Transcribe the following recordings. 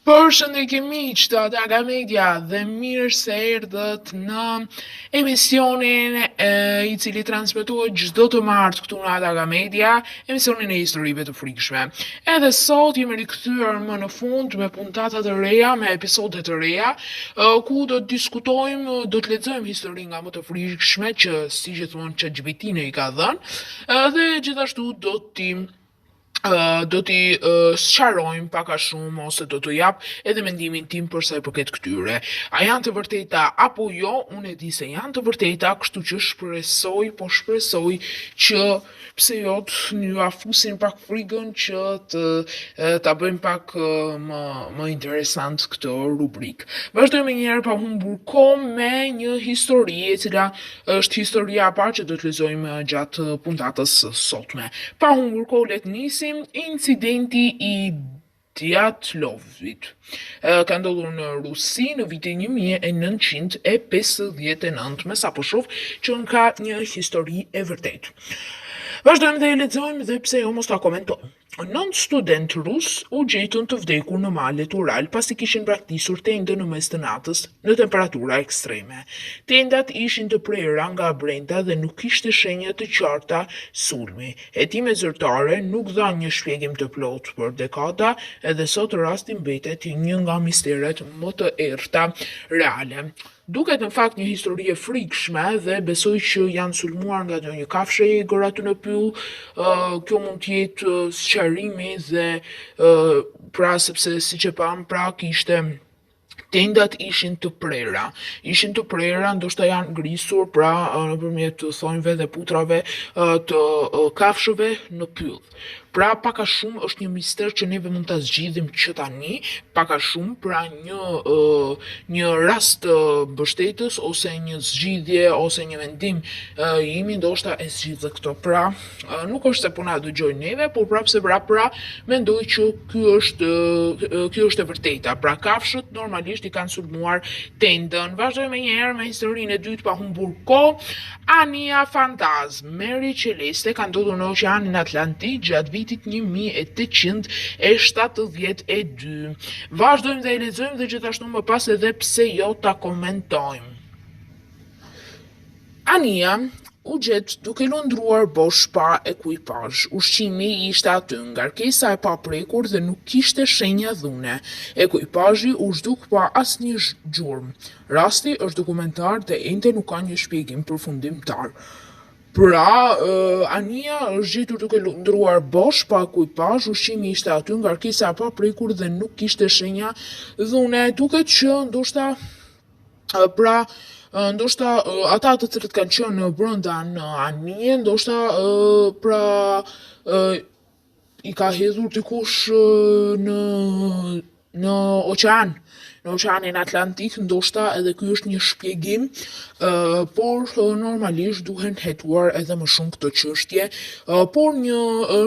Përshëndetje miq të Daga Media dhe mirë se erdhët në emisionin i cili transmetohet çdo të martë këtu në Daga Media, emisionin e historive të frikshme. Edhe sot jemi rikthyer më në fund me puntata të reja, me episode të reja, ku do të diskutojmë, do të lexojmë histori nga më të frikshme që si gjithmonë ChatGPT-n i ka dhënë, dhe gjithashtu do t'i sqarojmë pak a shumë ose do të jap edhe mendimin tim për sa i përket këtyre. A janë të vërteta apo jo? Unë e di se janë të vërteta, kështu që shpresoj që pse jo të një afusin pak frikën që ta bëjmë pak më interesant këtë rubrik. Vazhdojmë njëherë pa humbur kohë me një histori e cila është historia e parë që do të lexojmë gjatë puntatës sotme. Pa humbur kohë le të nisim. Incidenti i Djatlovit ka ndodhur në Rusi në vitin 1959, me sa po shoh që ka një histori e vërtetë. Vazhdojmë dhe e lexojmë dhe pse jo mos ta komentojmë. 9 studentë rus u gjetën të vdekur në malet Ural pasi kishin braktisur tende në mes të natës në temperatura ekstreme. Tendat ishin të prera nga brenda dhe nuk kishte shenja të qarta sulmi. Hetimet zyrtare nuk dhanë një shpjegim të plotë për dekada, edhe sot rasti mbetet një nga misteret më të errta reale. Duket në fakt një histori e frikshme dhe besoj që janë sulmuar nga një kafshë e egër aty në pyll. Kjo mund të jetë sqarimi dhe pra sepse siç e pam, pra kishte tendat ishin të prera, ndoshta janë ngrisur pra nëpërmjet thonjve dhe putrave të kafshëve në pyll. Pra pak a shumë është një mister që neve mund ta zgjidhim që tani, pak a shumë pra një rast mbështetës ose një zgjidhje ose një mendim imi ndoshta e zgjidhë këto. Pra nuk është se po na dëgjojnë neve, por prapse mendoj që ky është e vërteta. Pra kafshët normalisht i kanë sulmuar tendën. Vazhdojmë njëherë me historinë e dytë pa humbur kohë. Ania Fantazm, Mary Celeste, ka ndodhur në Oqeanin Atlantik gjatë vitit 1872. Vazhdojmë dhe e lexojmë dhe gjithashtu më pas edhe pse jo ta komentojmë. Ania u gjet duke lundruar bosh pa ekuipazh. Ushqimi ishte aty, ngarkesa e paprekur dhe nuk kishte shenja dhune. Ekuipazhi u zhduk pa asnjë gjurmë. Rasti është dokumentar dhe ende nuk ka një shpjegim përfundimtar. Pra, Ania është gjetur duke lundruar bosh pa ekuipazh, ushqimi ishte aty, ngarkesa e paprekur dhe nuk kishte shenja dhune. Duket që ndoshta ata të cilët kanë qenë brenda në anije, ndoshta i ka hedhur dikush në oqean, në Oqeanin Atlantik, ndoshta edhe ky është një shpjegim, por normalisht duhen hetuar edhe më shumë këto çështje, por një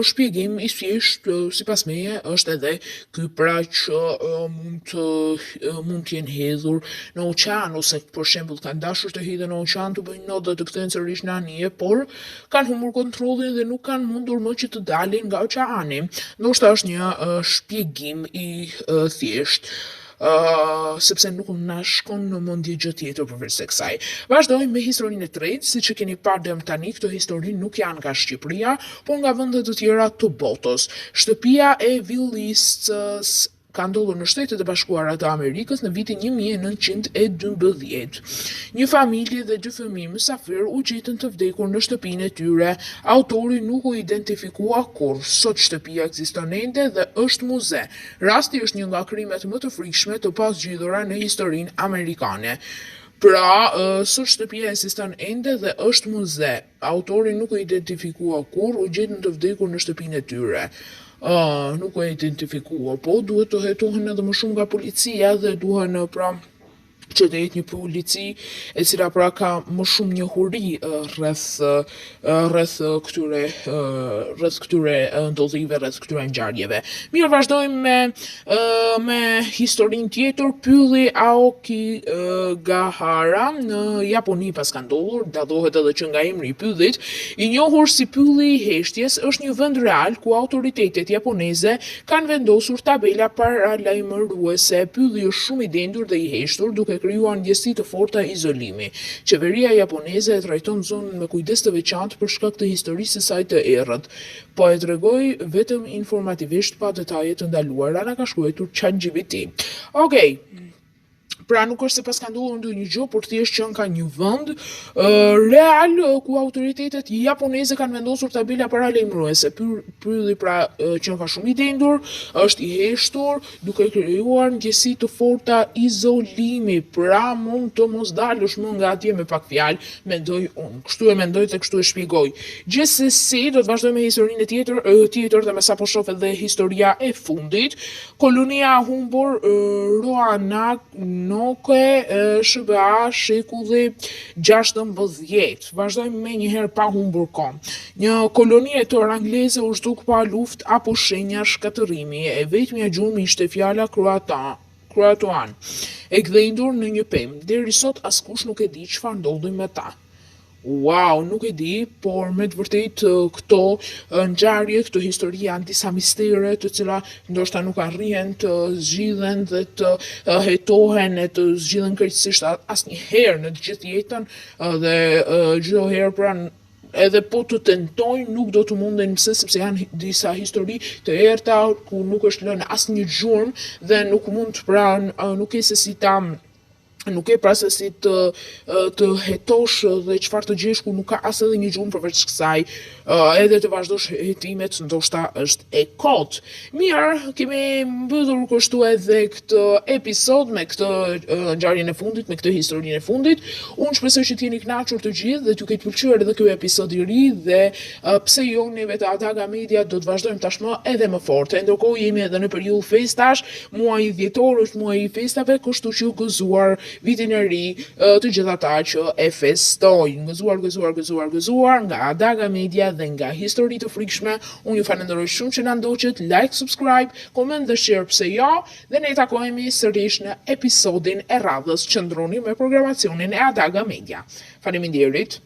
shpjegim i thjeshtë sipas meje është edhe ky pra që mund të jenë hedhur në oqean, ose për shembull kanë dashur të hidhen në oqean të bëjnë not dhe të kthehen sërish në anije, por kanë humbur kontrollin dhe nuk kanë mundur më që të dalin nga oqeani. Ndoshta është një shpjegim i thjeshtë. Sepse nuk na shkon në mendje gjë tjetër përveç kësaj. Vazhdojmë me historinë e tretë, siç e keni parë deri tani, këto histori nuk janë nga Shqipëria, por nga vende të tjera të botës. Shtëpia e Villisës ka ndodhur në Shtetet e Bashkuara të Amerikës në vitin 1912. Një familje dhe 2 fëmijë mysafir u gjetën të vdekur në shtëpinë e tyre. Autori nuk u identifikua kurrë. Sot shtëpia ekziston ende dhe është muze. Rasti është një nga krimet më të frikshme të pasgjidhura në historinë amerikane. Pra, sot shtëpia ekziston ende dhe është muze. Autori nuk u identifikua kurrë, u gjetën të vdekur në shtëpinë e tyre. Nuk e identifikua, po duhet të hetohen edhe më shumë nga policia dhe duhen që të jetë një polici e cila pra ka më shumë njohuri rreth këtyre ndodhive, rreth këtyre ngjarjeve. Mirë, vazhdojmë me historinë tjetër. Pylli Aokigahara në Japoni pas ka ndodhur, dallohet edhe që nga emri i pyllit, i njohur si pylli i heshtjes, është një vend real ku autoritetet japoneze kanë vendosur tabela paralajmëruese. Pylli është shumë i dendur dhe i heshtur, duke krijuar ndjesi të forta izolimi. Qeveria japoneze e trajton zonën me kujdes të veçantë për shkak të historisë së saj të errët. Po e tregoj vetëm informativisht pa detaje të ndaluara, na ka shkruar ChatGPT. Okej. Pra nuk është se pas ka ndodhur ndonjë gjë, por thjesht që ka një vend real ku autoritetet japoneze kanë vendosur tabela paralajmëruese. Pylli pra që ka shumë i dendur, është i heshtur, duke krijuar ndjesi të forta izolimi, pra mund të mos dalësh më nga atje me pak fjalë, mendoj unë. Kështu e mendoj dhe kështu e shpjegoj. Gjithsesi, do të vazhdoj me historinë tjetër dhe me sa po shoh edhe historia e fundit. Kolonia humbur Roanoke, SBA, shekulli 16. Vazhdojmë me një herë pa humbur kohë. Një koloni e tërë angleze u zhduk pa luftë apo shenja shkatërimi, e vetmja gjurmë ishte fjala kroatoan, e gdhendur në një pemë. Deri sot askush nuk e di çfarë ndodhi me ta. Wow, nuk e di, por me të vërtet këto ngjarje, këto histori janë disa mistere të cilat ndoshta nuk arrihen të zgjidhen dhe të hetohen e të zgjidhen krejtësisht asnjëherë në të gjithë jetën, dhe çdo herë pra edhe po të tentojnë nuk do të munden pse, sepse janë disa histori të errta ku nuk është lënë asnjë gjurmë dhe nuk mund pra nuk e se si ta nuk e pra se si të hetosh dhe çfarë të gjesh ku nuk ka as edhe një gjurmë përveç kësaj, edhe të vazhdosh hetimet ndoshta është e kot. Mirë, kemi mbyllur kështu edhe këtë episod me këtë ngjarjen e fundit, me këtë historinë e fundit. Unë shpresoj që t'jeni kënaqur të gjithë dhe t'ju ketë pëlqyer edhe ky episod i ri dhe pse jo ne vetë Adaga Media do të vazhdojmë tashmë edhe më fort. Ndërkohë jemi edhe në periudhë festash, muaji dhjetor është muaji i festave, kështu që gëzuar vitin e ri të gjithë ata që e festojnë. Gëzuar nga Adaga Media dhe nga histori të frikshme. Unë ju falenderoj shumë që na ndoqët, like, subscribe, comment dhe share pse jo, dhe ne takohemi sërish në episodin e radhës. Qëndroni me programacionin e Adaga Media. Faleminderit.